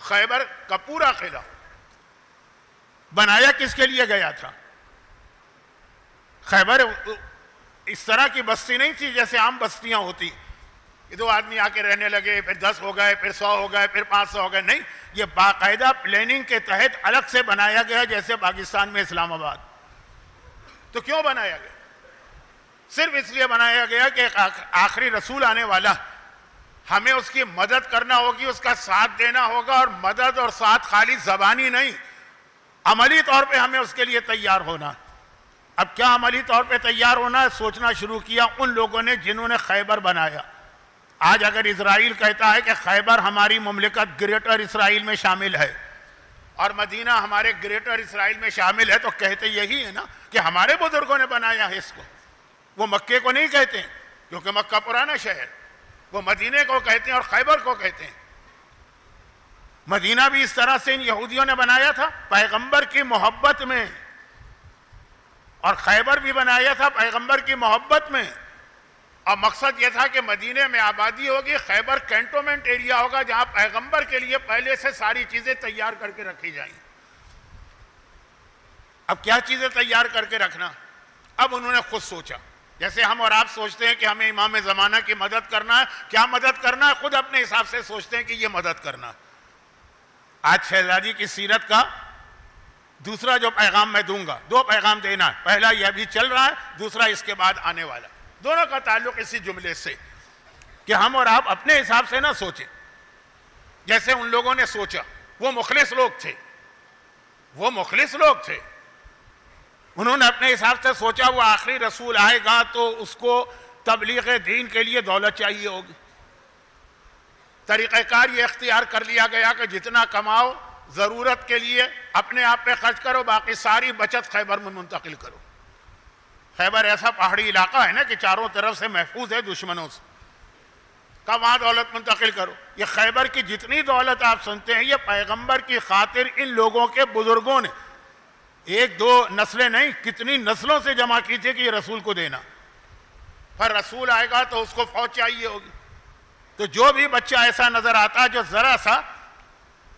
خیبر کا پورا قلعہ بنایا کس کے لیے گیا تھا؟ خیبر اس طرح کی بستی نہیں تھی جیسے عام بستیاں ہوتی، یہ 2 آدمی آ کے رہنے لگے، پھر 10 ہو گئے، پھر 100 ہو گئے، پھر 500 ہو گئے. نہیں، یہ باقاعدہ پلاننگ کے تحت الگ سے بنایا گیا، جیسے پاکستان میں اسلام آباد. تو کیوں بنایا گیا؟ صرف اس لیے بنایا گیا کہ آخری رسول آنے والا، ہمیں اس کی مدد کرنا ہوگی، اس کا ساتھ دینا ہوگا، اور مدد اور ساتھ خالی زبانی نہیں، عملی طور پہ ہمیں اس کے لیے تیار ہونا. اب کیا عملی طور پہ تیار ہونا ہے؟ سوچنا شروع کیا ان لوگوں نے جنہوں نے خیبر بنایا. آج اگر اسرائیل کہتا ہے کہ خیبر ہماری مملکت گریٹر اسرائیل میں شامل ہے اور مدینہ ہمارے گریٹر اسرائیل میں شامل ہے، تو کہتے یہی ہے نا کہ ہمارے بزرگوں نے بنایا ہے اس کو. وہ مکے کو نہیں کہتے ہیں کیونکہ مکہ پرانا شہر، وہ مدینے کو کہتے ہیں اور خیبر کو کہتے ہیں. مدینہ بھی اس طرح سے ان یہودیوں نے بنایا تھا پیغمبر کی محبت میں، اور خیبر بھی بنایا تھا پیغمبر کی محبت میں. اور مقصد یہ تھا کہ مدینے میں آبادی ہوگی، خیبر کینٹونمنٹ ایریا ہوگا جہاں پیغمبر کے لیے پہلے سے ساری چیزیں تیار کر کے رکھی جائیں. اب کیا چیزیں تیار کر کے رکھنا؟ اب انہوں نے خود سوچا، جیسے ہم اور آپ سوچتے ہیں کہ ہمیں امام زمانہ کی مدد کرنا ہے. کیا مدد کرنا ہے؟ خود اپنے حساب سے سوچتے ہیں کہ یہ مدد کرنا. آج شہزادی کی سیرت کا دوسرا جو پیغام میں دوں گا، 2 پیغام دینا ہے. پہلا یہ ابھی چل رہا ہے، دوسرا اس کے بعد آنے والا. دونوں کا تعلق اسی جملے سے کہ ہم اور آپ اپنے حساب سے نہ سوچیں جیسے ان لوگوں نے سوچا. وہ مخلص لوگ تھے، وہ مخلص لوگ تھے. انہوں نے اپنے حساب سے سوچا وہ آخری رسول آئے گا تو اس کو تبلیغ دین کے لیے دولت چاہیے ہوگی. طریقہ کار یہ اختیار کر لیا گیا کہ جتنا کماؤ ضرورت کے لیے اپنے آپ پہ خرچ کرو، باقی ساری بچت خیبر میں منتقل کرو. خیبر ایسا پہاڑی علاقہ ہے نا کہ چاروں طرف سے محفوظ ہے دشمنوں سے، کا وہاں دولت منتقل کرو. یہ خیبر کی جتنی دولت آپ سنتے ہیں یہ پیغمبر کی خاطر ان لوگوں کے بزرگوں نے 1-2 نسلیں نہیں، کتنی نسلوں سے جمع کی تھی کہ یہ رسول کو دینا. پھر رسول آئے گا تو اس کو فوج چاہیے ہوگی. تو جو بھی بچہ ایسا نظر آتا جو ذرا سا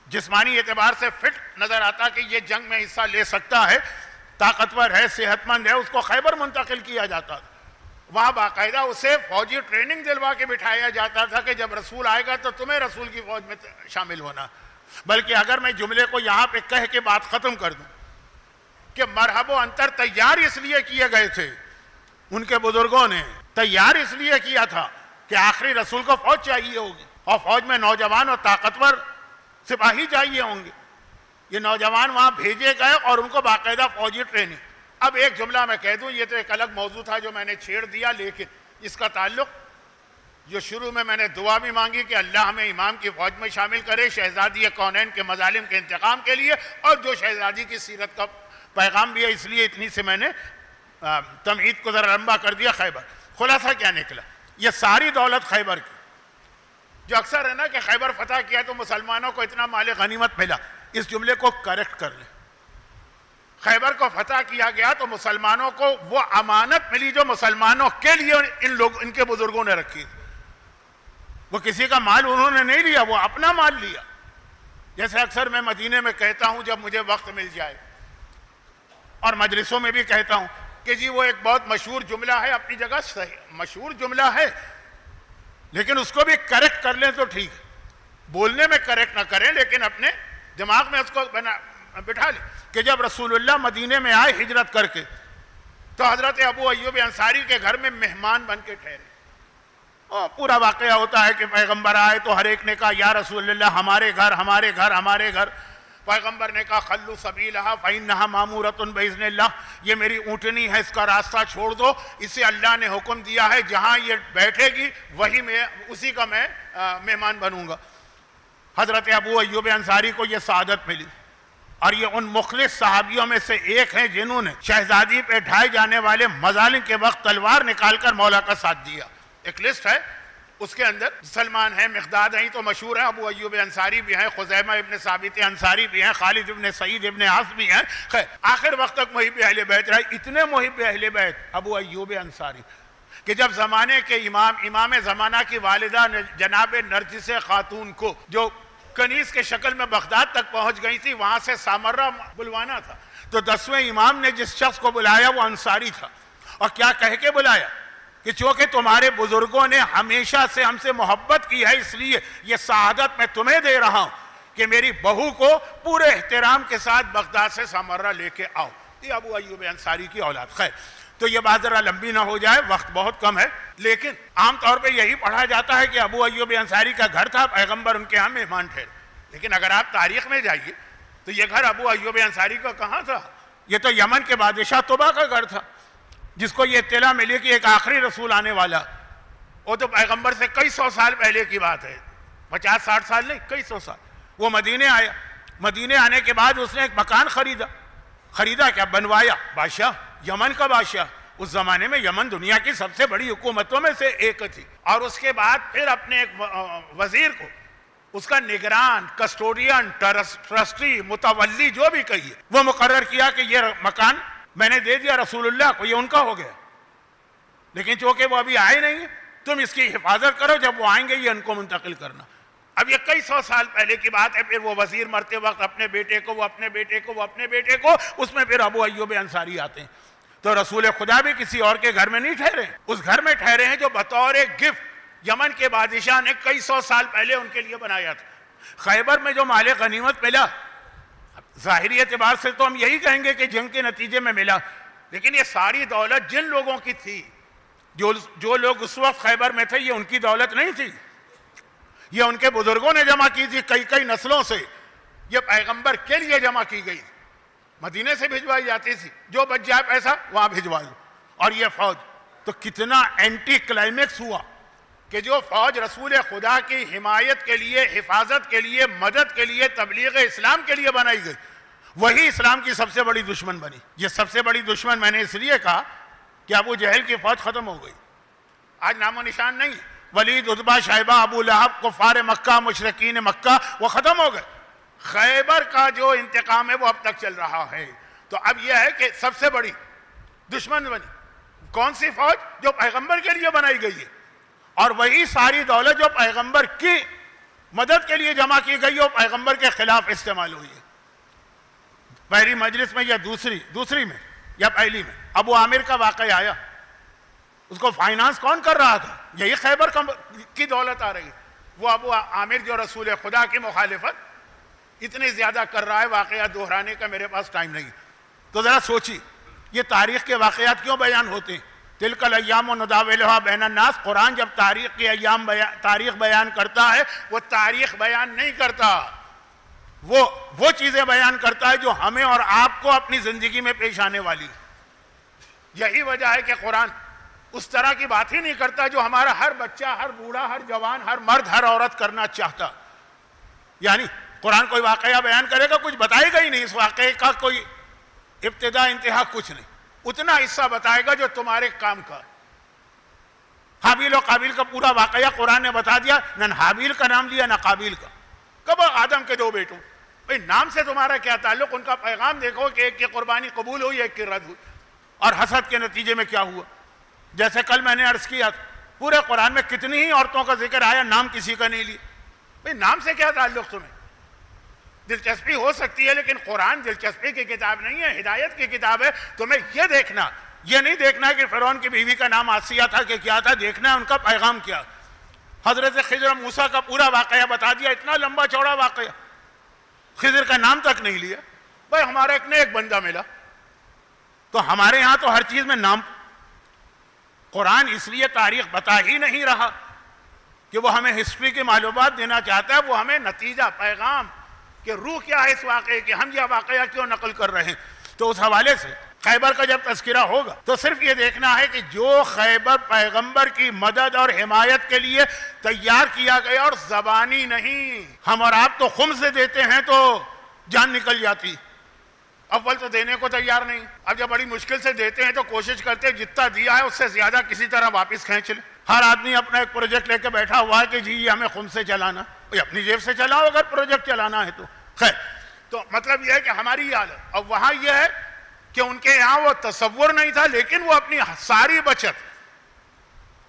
جسمانی اعتبار سے فٹ نظر آتا کہ یہ جنگ میں حصہ لے سکتا ہے، طاقتور ہے، صحت مند ہے، اس کو خیبر منتقل کیا جاتا تھا. وہاں باقاعدہ اسے فوجی ٹریننگ دلوا کے بٹھایا جاتا تھا کہ جب رسول آئے گا تو تمہیں رسول کی فوج میں شامل ہونا. بلکہ اگر میں جملے کو یہاں پہ کہہ کے بات ختم کر دوں کہ مرحب و انتر تیار اس لیے کیے گئے تھے، ان کے بزرگوں نے تیار اس لیے کیا تھا کہ آخری رسول کو فوج چاہیے ہوگی اور فوج میں نوجوان اور طاقتور سپاہی چاہیے ہوں گے. یہ نوجوان وہاں بھیجے گئے اور ان کو باقاعدہ فوجی ٹریننگ. اب ایک جملہ میں کہہ دوں، یہ تو ایک الگ موضوع تھا جو میں نے چھیڑ دیا، لیکن اس کا تعلق جو شروع میں نے دعا بھی مانگی کہ اللہ ہمیں امام کی فوج میں شامل کرے شہزادی کونین کے مظالم کے انتقام کے لیے، اور جو شہزادی کی سیرت کا پیغام بھی ہے، اس لیے اتنی سے میں نے تمہید کو ذرا لمبا کر دیا. خیبر خلاصہ کیا نکلا؟ یہ ساری دولت خیبر کی، جو اکثر ہے نا کہ خیبر فتح کیا تو مسلمانوں کو اتنا مال غنیمت ملا، اس جملے کو کریکٹ کر لیں. خیبر کو فتح کیا گیا تو مسلمانوں کو وہ امانت ملی جو مسلمانوں کے لیے ان کے بزرگوں نے رکھی. وہ کسی کا مال انہوں نے نہیں لیا، وہ اپنا مال لیا. جیسے اکثر میں مدینے میں کہتا ہوں جب مجھے وقت مل جائے، اور مجلسوں میں بھی کہتا ہوں کہ جی وہ ایک بہت مشہور جملہ ہے، اپنی جگہ صحیح مشہور جملہ ہے، لیکن اس کو بھی کریکٹ کر لیں تو ٹھیک ہے. بولنے میں کریکٹ نہ کریں لیکن اپنے دماغ میں اس کو بٹھا لیں کہ جب رسول اللہ مدینے میں آئے ہجرت کر کے تو حضرت ابو ایوب انصاری کے گھر میں مہمان بن کے ٹھہرے. پورا واقعہ ہوتا ہے کہ پیغمبر آئے تو ہر ایک نے کہا یا رسول اللہ ہمارے گھر ہمارے گھر ہمارے گھر. پیغمبر نے کہا خلو سبیلہا فإنہا مامورۃ بإذن اللہ، یہ میری اونٹنی ہے، اس کا راستہ چھوڑ دو، اسے اللہ نے حکم دیا ہے جہاں یہ بیٹھے گی وہی میں اسی کا میں مہمان بنوں گا. حضرت ابو ایوب انصاری کو یہ سعادت ملی، اور یہ ان مخلص صحابیوں میں سے ایک ہیں جنہوں نے شہزادی پہ ڈھائے جانے والے مظالم کے وقت تلوار نکال کر مولا کا ساتھ دیا. ایک لسٹ ہے، اس کے اندر سلمان ہیں، مقداد ہیں تو مشہور ہیں، ابو ایوب انصاری بھی ہیں، خزیمہ ابن ثابت انصاری بھی ہیں، خالد ابن سعید ابن عاص بھی ہیں. خیر آخر وقت تک محب اہل بیت رہے. اتنے محب اہل بیت ابو ایوب انصاری کہ جب زمانے کے امام زمانہ کی والدہ جناب نرجس خاتون کو جو کنیز کے شکل میں بغداد تک پہنچ گئی تھی، وہاں سے سامرہ بلوانا تھا. تو 10ویں امام نے جس شخص کو بلایا وہ انصاری تھا. اور کیا کہہ کے بلایا کہ چونکہ تمہارے بزرگوں نے ہمیشہ سے ہم سے محبت کی ہے، اس لیے یہ سعادت میں تمہیں دے رہا ہوں کہ میری بہو کو پورے احترام کے ساتھ بغداد سے سامرہ لے کے آؤ. یہ ابو ایوب انصاری کی اولاد. خیر، تو یہ بات ذرا لمبی نہ ہو جائے، وقت بہت کم ہے، لیکن عام طور پہ یہی پڑھا جاتا ہے کہ ابو ایوب انصاری کا گھر تھا، پیغمبر ان کے ہاں مہمان ٹھہرے. لیکن اگر آپ تاریخ میں جائیے تو یہ گھر ابو ایوب انصاری کا کہاں تھا؟ یہ تو یمن کے بادشاہ طبع کا گھر تھا، جس کو یہ اطلاع ملی کہ ایک آخری رسول آنے والا. وہ تو پیغمبر سے کئی سو سال پہلے کی بات ہے، 50-60 سال نہیں، کئی سو سال. وہ مدینے آیا. مدینے آنے کے بعد اس نے ایک مکان خریدا کیا؟ بنوایا. بادشاہ، یمن کا بادشاہ. اس زمانے میں یمن دنیا کی سب سے بڑی حکومتوں میں سے ایک تھی. اور اس کے بعد پھر اپنے ایک وزیر کو، اس کا نگران، کسٹوڈین، ٹرسٹی، متولی جو بھی کہیے، وہ مقرر کیا کہ یہ مکان میں نے دے دیا رسول اللہ کو، یہ ان کا ہو گیا. لیکن چونکہ وہ ابھی آئے نہیں، تم اس کی حفاظت کرو، جب وہ آئیں گے یہ ان کو منتقل کرنا. اب یہ کئی سو سال پہلے کی بات ہے. پھر وہ وزیر مرتے وقت اپنے بیٹے کو اس میں پھر ابو ایوب انصاری آتے ہیں. تو رسول خدا بھی کسی اور کے گھر میں نہیں ٹھہرے، اس گھر میں ٹھہرے ہیں جو بطور ایک گفٹ یمن کے بادشاہ نے کئی سو سال پہلے ان کے لیے بنایا تھا. خیبر میں جو مال غنیمت ملا، ظاہری اعتبار سے تو ہم یہی کہیں گے کہ جنگ کے نتیجے میں ملا، لیکن یہ ساری دولت جن لوگوں کی تھی، جو لوگ اس وقت خیبر میں تھے، یہ ان کی دولت نہیں تھی، یہ ان کے بزرگوں نے جمع کی تھی. کئی نسلوں سے یہ پیغمبر کے لیے جمع کی گئی، مدینے سے بھجوائی جاتی تھی. جو بچ جائے پیسہ وہاں بھجوا دو. اور یہ فوج تو کتنا اینٹی کلائمیکس ہوا کہ جو فوج رسول خدا کی حمایت کے لیے، حفاظت کے لیے، مدد کے لیے، تبلیغ اسلام کے لیے بنائی گئی، وہی اسلام کی سب سے بڑی دشمن بنی. یہ سب سے بڑی دشمن میں نے اس لیے کہا کہ ابو جہل کی فوج ختم ہو گئی، آج نام و نشان نہیں. ولید، عتبہ، شیبہ، ابو لہب، کفار مکہ، مشرکین مکہ، وہ ختم ہو گئے. خیبر کا جو انتقام ہے وہ اب تک چل رہا ہے. تو اب یہ ہے کہ سب سے بڑی دشمن بنی کون سی فوج؟ جو پیغمبر کے لیے بنائی گئی ہے. اور وہی ساری دولت جو پیغمبر کی مدد کے لیے جمع کی گئی اور پیغمبر کے خلاف استعمال ہوئی ہے. پہلی مجلس میں یا دوسری میں یا پہلی میں ابو عامر کا واقعہ آیا. اس کو فائنانس کون کر رہا تھا؟ یہی خیبر کی دولت آ رہی. وہ ابو عامر جو رسول خدا کی مخالفت اتنی زیادہ کر رہا ہے، واقعات دہرانے کا میرے پاس ٹائم نہیں. تو ذرا سوچی، یہ تاریخ کے واقعات کیوں بیان ہوتے ہیں؟ تلک الایام نداولها بین الناس. قرآن جب تاریخ بیان کرتا ہے، وہ تاریخ بیان نہیں کرتا، وہ چیزیں بیان کرتا ہے جو ہمیں اور آپ کو اپنی زندگی میں پیش آنے والی. یہی وجہ ہے کہ قرآن اس طرح کی بات ہی نہیں کرتا جو ہمارا ہر بچہ، ہر بوڑھا، ہر جوان، ہر مرد، ہر عورت کرنا چاہتا. یعنی قرآن کوئی واقعہ بیان کرے گا، کچھ بتائے گا ہی نہیں، اس واقعے کا کوئی ابتدا انتہا کچھ نہیں. اتنا حصہ بتائے گا جو تمہارے کام کا. حابیل و قابیل کا پورا واقعہ قرآن نے بتا دیا، نہ حابیل کا نام لیا نہ قابیل کا. کب آدم کے دو بیٹوں، بھئی نام سے تمہارا کیا تعلق؟ ان کا پیغام دیکھو کہ ایک کی قربانی قبول ہوئی، ایک کی رد ہوئی. اور حسد کے نتیجے میں کیا ہوا؟ جیسے کل میں نے عرض کیا، پورے قرآن میں کتنی ہی عورتوں کا ذکر آیا، نام کسی کا نہیں لیا. بھئی نام سے کیا تعلق تمہیں؟ دلچسپی ہو سکتی ہے، لیکن قرآن دلچسپی کی کتاب نہیں ہے، ہدایت کی کتاب ہے. تمہیں یہ دیکھنا، یہ نہیں دیکھنا کہ فرعون کی بیوی کا نام آسیہ تھا کہ کیا تھا، دیکھنا ہے ان کا پیغام کیا. حضرت خضر موسیٰ کا پورا واقعہ بتا دیا، اتنا لمبا چوڑا واقعہ، خضر کا نام تک نہیں لیا. بھائی ہمارا ایک نے ایک بندہ ملا. تو ہمارے ہاں تو ہر چیز میں نام. قرآن اس لیے تاریخ بتا ہی نہیں رہا کہ وہ ہمیں ہسٹری کی معلومات دینا چاہتا ہے، وہ ہمیں نتیجہ، پیغام کہ روح کیا ہے اس واقعے کی، ہم یہ واقعہ کیوں نقل کر رہے ہیں. تو اس حوالے سے خیبر کا جب تذکرہ ہوگا تو صرف یہ دیکھنا ہے کہ جو خیبر پیغمبر کی مدد اور حمایت کے لیے تیار کیا گیا، اور زبانی نہیں. ہم اور آپ تو خم سے دیتے ہیں تو جان نکل جاتی، اول تو دینے کو تیار نہیں. اب جب بڑی مشکل سے دیتے ہیں تو کوشش کرتے ہیں جتنا دیا ہے اس سے زیادہ کسی طرح واپس کھینچ لیں. ہر آدمی اپنا ایک پروجیکٹ لے کے بیٹھا ہوا ہے کہ جی یہ ہمیں خم سے چلانا. اپنی جیب سے چلاؤ اگر پروجیکٹ چلانا ہے تو. خیر، تو مطلب یہ ہے کہ ہماری یہ حالت. اور وہاں یہ ہے کہ ان کے یہاں وہ تصور نہیں تھا، لیکن وہ اپنی ساری بچت.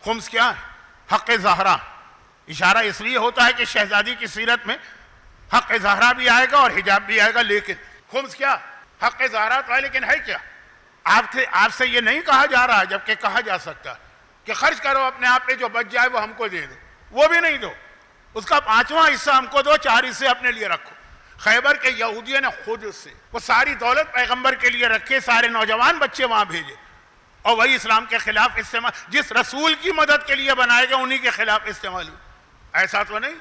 خمس کیا ہے؟ حق زہرا. اشارہ اس لیے ہوتا ہے کہ شہزادی کی سیرت میں حق زہرا بھی آئے گا اور حجاب بھی آئے گا، لیکن خمس کیا؟ حق زہرا تو ہے لیکن ہے کیا؟ آپ سے یہ نہیں کہا جا رہا، جبکہ کہا جا سکتا کہ خرچ کرو اپنے آپ پہ، جو بچ جائے وہ ہم کو دے دو، وہ بھی نہیں دو، اس کا 5واں حصہ ہم کو دو، 4 حصے اپنے لیے رکھو۔ خیبر کے یہودیوں نے خود سے وہ ساری دولت پیغمبر کے لیے رکھے، سارے نوجوان بچے وہاں بھیجے، اور وہی اسلام کے خلاف استعمال، جس رسول کی مدد کے لیے بنائے گئے انہی کے خلاف استعمال ہوا۔ ایسا تو نہیں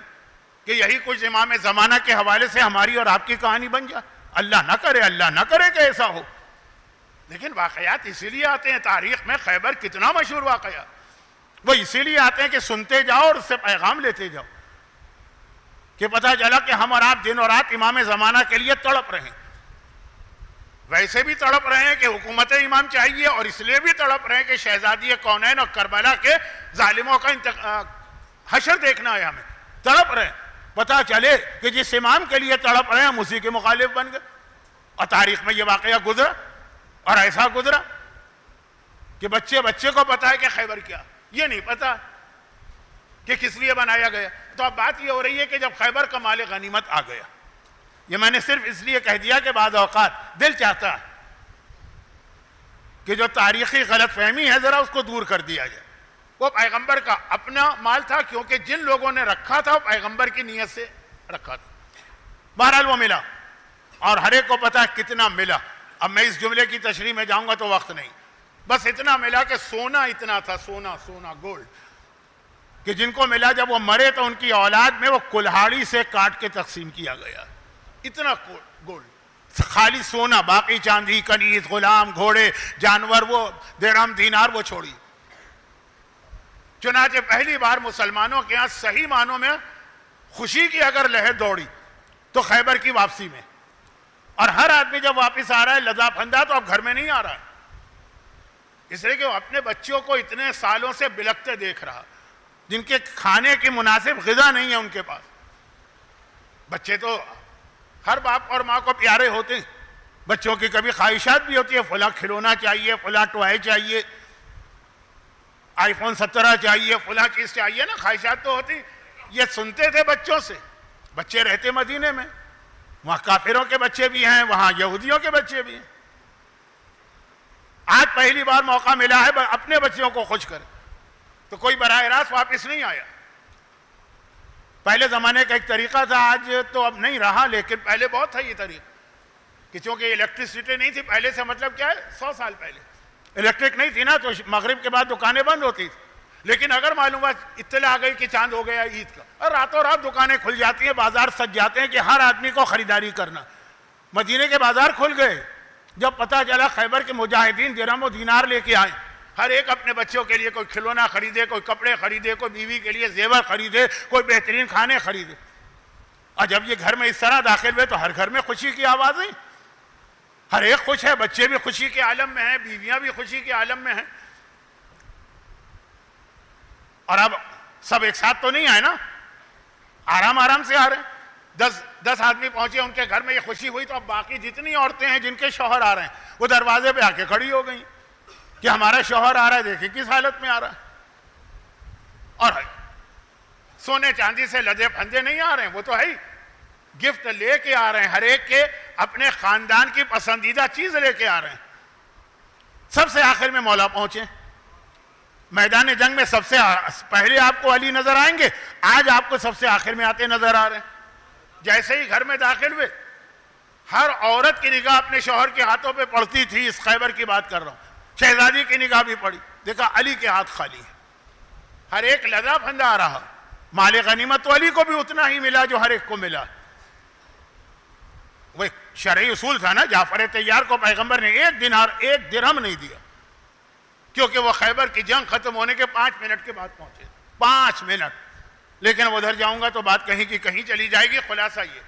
کہ یہی کچھ امام زمانہ کے حوالے سے ہماری اور آپ کی کہانی بن جائے، اللہ نہ کرے کہ ایسا ہو۔ لیکن واقعات اسی لیے آتے ہیں، تاریخ میں خیبر کتنا مشہور واقعہ، وہ اسی لیے آتے ہیں کہ سنتے جاؤ اور اس سے پیغام لیتے جاؤ، کہ پتہ چلا کہ ہم اور آپ دن اور رات امام زمانہ کے لیے تڑپ رہے ہیں، ویسے بھی تڑپ رہے ہیں کہ حکومت امام چاہیے، اور اس لیے بھی تڑپ رہے ہیں کہ شہزادی کونین اور کربلا کے ظالموں کا حشر دیکھنا ہے ہمیں، تڑپ رہے ہیں۔ پتہ چلے کہ جس امام کے لیے تڑپ رہے ہیں ہم اسی کے مخالف بن گئے، اور تاریخ میں یہ واقعہ گزرا، اور ایسا گزرا کہ بچے کو پتا ہے کہ خیبر کیا، یہ نہیں پتا کہ کس لیے بنایا گیا۔ تو اب بات یہ ہو رہی ہے کہ جب خیبر کا مال غنیمت آ گیا، یہ میں نے صرف اس لیے کہہ دیا کہ بعض اوقات دل چاہتا ہے کہ جو تاریخی غلط فہمی ہے ذرا اس کو دور کر دیا جائے۔ وہ پیغمبر کا اپنا مال تھا، کیونکہ جن لوگوں نے رکھا تھا وہ پیغمبر کی نیت سے رکھا تھا۔ بہرحال وہ ملا، اور ہر ایک کو پتا ہے کتنا ملا۔ اب میں اس جملے کی تشریح میں جاؤں گا تو وقت نہیں، بس اتنا ملا کہ سونا اتنا تھا، سونا گولڈ، کہ جن کو ملا جب وہ مرے تو ان کی اولاد میں وہ کلہاڑی سے کاٹ کے تقسیم کیا گیا، اتنا گولڈ، خالی سونا، باقی چاندی، کنیز، غلام، گھوڑے، جانور، وہ درہم دینار وہ چھوڑی۔ چنانچہ پہلی بار مسلمانوں کے ہاں صحیح معنوں میں خوشی کی اگر لہر دوڑی تو خیبر کی واپسی میں، اور ہر آدمی جب واپس آ رہا ہے لذا پھندا تو اب گھر میں نہیں آ رہا ہے، اس لیے کہ وہ اپنے بچوں کو اتنے سالوں سے بلکتے دیکھ رہا، جن کے کھانے کی مناسب غذا نہیں ہے ان کے پاس۔ بچے تو ہر باپ اور ماں کو پیارے ہوتے ہیں، بچوں کی کبھی خواہشات بھی ہوتی ہے، فلاں کھلونا چاہیے، فلاں ٹوائے چاہیے، آئی فون 17 چاہیے، فلاں چیز چاہیے نا، خواہشات تو ہوتی۔ یہ سنتے تھے بچوں سے، بچے رہتے مدینے میں، وہاں کافروں کے بچے بھی ہیں، وہاں یہودیوں کے بچے بھی ہیں۔ آج پہلی بار موقع ملا ہے اپنے بچوں کو خوش کرے، تو کوئی براہ راست واپس نہیں آیا۔ پہلے زمانے کا ایک طریقہ تھا، آج تو اب نہیں رہا، لیکن پہلے بہت تھا یہ طریقہ، کہ چونکہ الیکٹریسٹی نہیں تھی پہلے سے، مطلب کیا ہے 100 سال پہلے الیکٹرک نہیں تھی نا، تو مغرب کے بعد دکانیں بند ہوتی تھی، لیکن اگر معلومات اطلاع آ گئی کہ چاند ہو گیا عید کا، اور راتوں رات دکانیں کھل جاتی ہیں، بازار سج جاتے ہیں کہ ہر آدمی کو خریداری کرنا۔ مدینے کے بازار کھل گئے جب پتہ چلا خیبر کے مجاہدین درہم و دینار لے کے آئے، ہر ایک اپنے بچوں کے لیے کوئی کھلونا خریدے، کوئی کپڑے خریدے، کوئی بیوی کے لیے زیور خریدے، کوئی بہترین کھانے خریدے، اور جب یہ گھر میں اس طرح داخل ہوئے تو ہر گھر میں خوشی کی آوازیں، ہر ایک خوش ہے، بچے بھی خوشی کے عالم میں ہیں، بیویاں بھی خوشی کے عالم میں ہیں۔ اور اب سب ایک ساتھ تو نہیں آئے نا، آرام سے آ رہے ہیں، 10 آدمی پہنچے ان کے گھر میں، یہ خوشی ہوئی تو اب باقی جتنی عورتیں ہیں جن کے شوہر آ رہے ہیں وہ دروازے پہ آ کے کھڑی ہو گئیں کہ ہمارا شوہر آ رہا ہے، دیکھیں کس حالت میں آ رہا ہے۔ اور سونے چاندی سے لدے پھندے نہیں آ رہے ہیں، وہ تو ہے ہی، گفٹ لے کے آ رہے ہیں، ہر ایک کے اپنے خاندان کی پسندیدہ چیز لے کے آ رہے ہیں۔ سب سے آخر میں مولا پہنچے، میدان جنگ میں سب سے پہلے آپ کو علی نظر آئیں گے، آج آپ کو سب سے آخر میں آتے نظر آ رہے ہیں۔ جیسے ہی گھر میں داخل ہوئے، ہر عورت کی نگاہ اپنے شوہر کے ہاتھوں پہ پڑتی تھی، اس خیبر کی بات کر رہا ہوں، شہزادی کی نگاہ بھی پڑی، دیکھا علی کے ہاتھ خالی ہے، ہر ایک لذا پھندا آ رہا، مال غنیمت تو علی کو بھی اتنا ہی ملا جو ہر ایک کو ملا۔ وہ ایک شرعی اصول تھا نا، جعفر طیار کو پیغمبر نے 1 دینار 1 درہم نہیں دیا، کیونکہ وہ خیبر کی جنگ ختم ہونے کے 5 منٹ کے بعد پہنچے، 5 منٹ، لیکن ادھر جاؤں گا تو بات کہیں کی کہیں چلی جائے گی۔ خلاصہ یہ،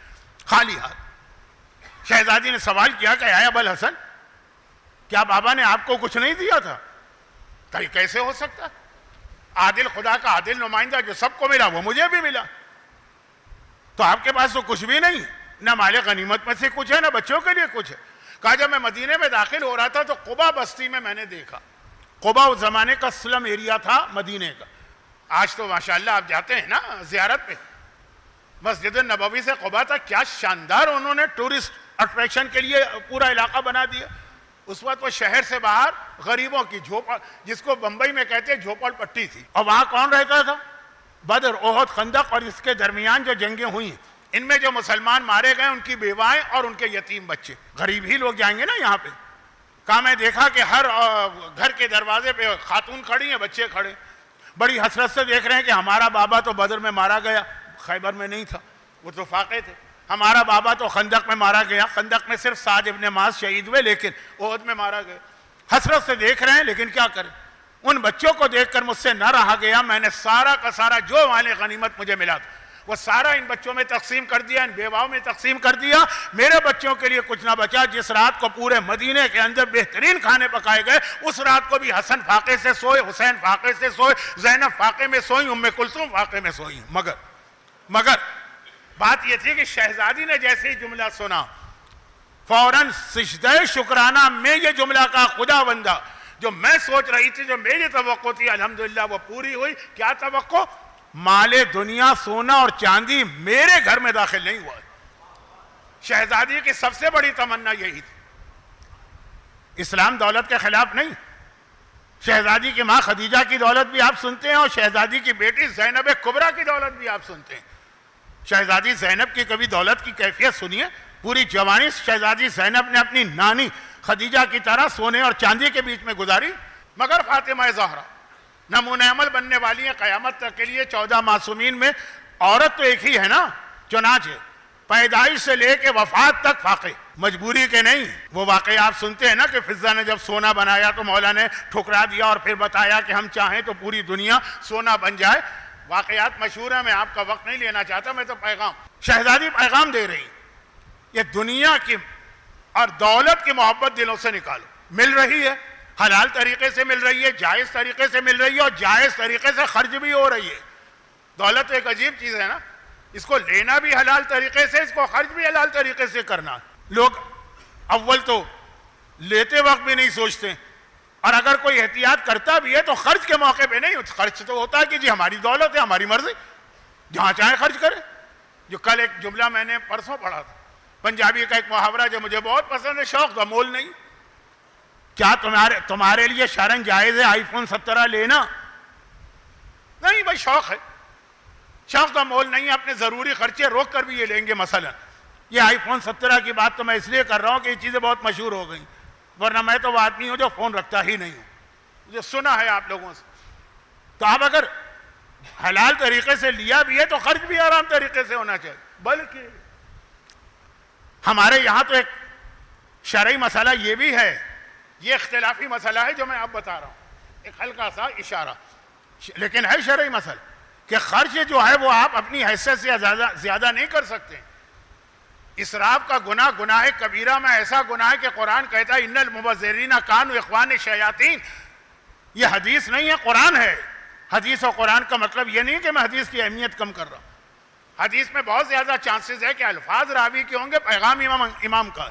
خالی ہاتھ۔ شہزادی نے سوال کیا کہ اے ابو الحسن، کیا بابا نے آپ کو کچھ نہیں دیا تھا؟ کہ کیسے ہو سکتا، عادل خدا کا عادل نمائندہ، جو سب کو ملا وہ مجھے بھی ملا، تو آپ کے پاس تو کچھ بھی نہیں، نہ مال غنیمت میں سے کچھ ہے، نہ بچوں کے لیے کچھ ہے۔ کہا جب میں مدینے میں داخل ہو رہا تھا تو قبا بستی میں نے دیکھا، قبا اس زمانے کا سلم ایریا تھا مدینے کا، آج تو ماشاءاللہ آپ جاتے ہیں نا زیارت پہ، مسجد نبوی سے قباء تک کیا شاندار انہوں نے ٹورسٹ اٹریکشن کے لیے پورا علاقہ بنا دیا. اس وقت وہ شہر سے باہر غریبوں کی جھوپڑ، جس کو بمبئی میں کہتے ہیں جھوپڑ پٹی تھی. اور وہاں کون رہتا تھا؟ بدر، احد، خندق اور اس کے درمیان جو جنگیں ہوئی ہیں ان میں جو مسلمان مارے گئے ان کی بیوائیں اور ان کے یتیم بچے. غریب ہی لوگ جائیں گے نا یہاں پہ. کہا میں دیکھا کہ ہر گھر کے دروازے پہ خاتون کھڑی ہیں، بچے کھڑے، بڑی حسرت سے دیکھ رہے ہیں کہ ہمارا بابا تو بدر میں مارا گیا، خیبر میں نہیں تھا، وہ تو فاقے تھے. ہمارا بابا تو خندق میں مارا گیا، خندق میں صرف سعد ابن معاذ شہید ہوئے لیکن احد میں مارا گیا. حسرت سے دیکھ رہے ہیں لیکن کیا کریں. ان بچوں کو دیکھ کر مجھ سے نہ رہا گیا. میں نے سارا کا سارا جو مال غنیمت مجھے ملا تھا وہ سارا ان بچوں میں تقسیم کر دیا، ان بیواؤں میں تقسیم کر دیا. میرے بچوں کے لیے کچھ نہ بچا. جس رات کو پورے مدینے کے اندر بہترین کھانے پکائے گئے اس رات کو بھی حسن فاقے سے سوئے، حسین فاقے سے سوئے، زینب فاقے میں سوئی، ام کلثوم فاقے میں سوئی. مگر بات یہ تھی کہ شہزادی نے جیسے ہی جملہ سنا فوراً سجدہ شکرانہ میں یہ جملہ کہا، خدا بندہ جو میں سوچ رہی تھی، جو میری توقع تھی، الحمدللہ وہ پوری ہوئی. کیا توقع؟ مال دنیا، سونا اور چاندی میرے گھر میں داخل نہیں ہوا. شہزادی کی سب سے بڑی تمنا یہی تھی. اسلام دولت کے خلاف نہیں. شہزادی کی ماں خدیجہ کی دولت بھی آپ سنتے ہیں اور شہزادی کی بیٹی زینب کبریٰ کی دولت بھی آپ سنتے ہیں. شہزادی زینب کی کبھی دولت کی کیفیت سنیے. پوری جوانی شہزادی زینب نے اپنی نانی خدیجہ کی طرح سونے اور چاندی کے بیچ میں گزاری. مگر فاطمہ زہرا نمونہ عمل بننے والی ہیں قیامت تک کے لیے. 14 معصومین میں عورت تو ایک ہی ہے نا. چنانچہ پیدائش سے لے کے وفات تک فاقے، مجبوری کے نہیں. وہ واقعہ آپ سنتے ہیں نا کہ فضہ نے جب سونا بنایا تو مولا نے ٹھکرا دیا اور پھر بتایا کہ ہم چاہیں تو پوری دنیا سونا بن جائے. واقعات مشہور ہیں، میں آپ کا وقت نہیں لینا چاہتا. میں تو شہزادی پیغام دے رہی، یہ دنیا کی اور دولت کی محبت دلوں سے نکالو. مل رہی ہے، حلال طریقے سے مل رہی ہے، جائز طریقے سے مل رہی ہے اور جائز طریقے سے خرچ بھی ہو رہی ہے. دولت ایک عجیب چیز ہے نا. اس کو لینا بھی حلال طریقے سے، اس کو خرچ بھی حلال طریقے سے کرنا. لوگ اول تو لیتے وقت بھی نہیں سوچتے اور اگر کوئی احتیاط کرتا بھی ہے تو خرچ کے موقع پہ نہیں. خرچ تو ہوتا ہے کہ جی ہماری دولت ہے، ہماری مرضی، جہاں چاہے خرچ کرے. جو کل ایک جملہ میں نے پرسوں پڑھا تھا، پنجابی کا ایک محاورہ جو مجھے بہت پسند ہے، شوق کا مول نہیں. کیا تمہارے لیے شرعاً جائز ہے آئی فون 17 لینا؟ نہیں بھائی، شوق ہے، شوق کا مول نہیں ہے. اپنے ضروری خرچے روک کر بھی یہ لیں گے. مثلا یہ آئی فون 17 کی بات تو میں اس لیے کر رہا ہوں کہ یہ چیزیں بہت مشہور ہو گئیں، ورنہ میں تو وہ آدمی ہوں جو فون رکھتا ہی نہیں ہوں. جو سنا ہے آپ لوگوں سے. تو آپ اگر حلال طریقے سے لیا بھی ہے تو خرچ بھی آرام طریقے سے ہونا چاہیے. بلکہ ہمارے یہاں تو ایک شرعی مسئلہ یہ بھی ہے، یہ اختلافی مسئلہ ہے جو میں آپ بتا رہا ہوں، ایک ہلکا سا اشارہ، لیکن ہے شرعی مسئلہ کہ خرچ جو ہے وہ آپ اپنی حیثیت سے زیادہ نہیں کر سکتے. اسراف کا گناہ کبیرہ میں ایسا گناہ ہے کہ قرآن کہتا ہے ان المبذرین کانوا اخوان الشیاطین. یہ حدیث نہیں ہے، قرآن ہے. حدیث اور قرآن کا مطلب یہ نہیں کہ میں حدیث کی اہمیت کم کر رہا ہوں. حدیث میں بہت زیادہ چانسز ہے کہ الفاظ راوی کے ہوں گے، پیغام امام کا.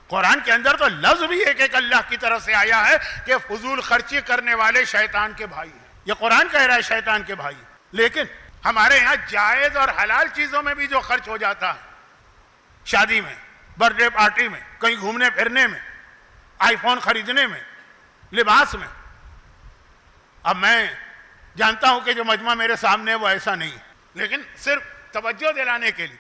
قرآن کے اندر تو لفظ بھی ایک اللہ کی طرف سے آیا ہے کہ فضول خرچی کرنے والے شیطان کے بھائی ہیں. یہ قرآن کہہ رہا ہے شیطان کے بھائی. لیکن ہمارے یہاں جائز اور حلال چیزوں میں بھی جو خرچ ہو جاتا ہے، شادی میں، برتھ ڈے پارٹی میں، کہیں گھومنے پھرنے میں، آئی فون خریدنے میں، لباس میں. اب میں جانتا ہوں کہ جو مجمع میرے سامنے ہے وہ ایسا نہیں، لیکن صرف توجہ دلانے کے لیے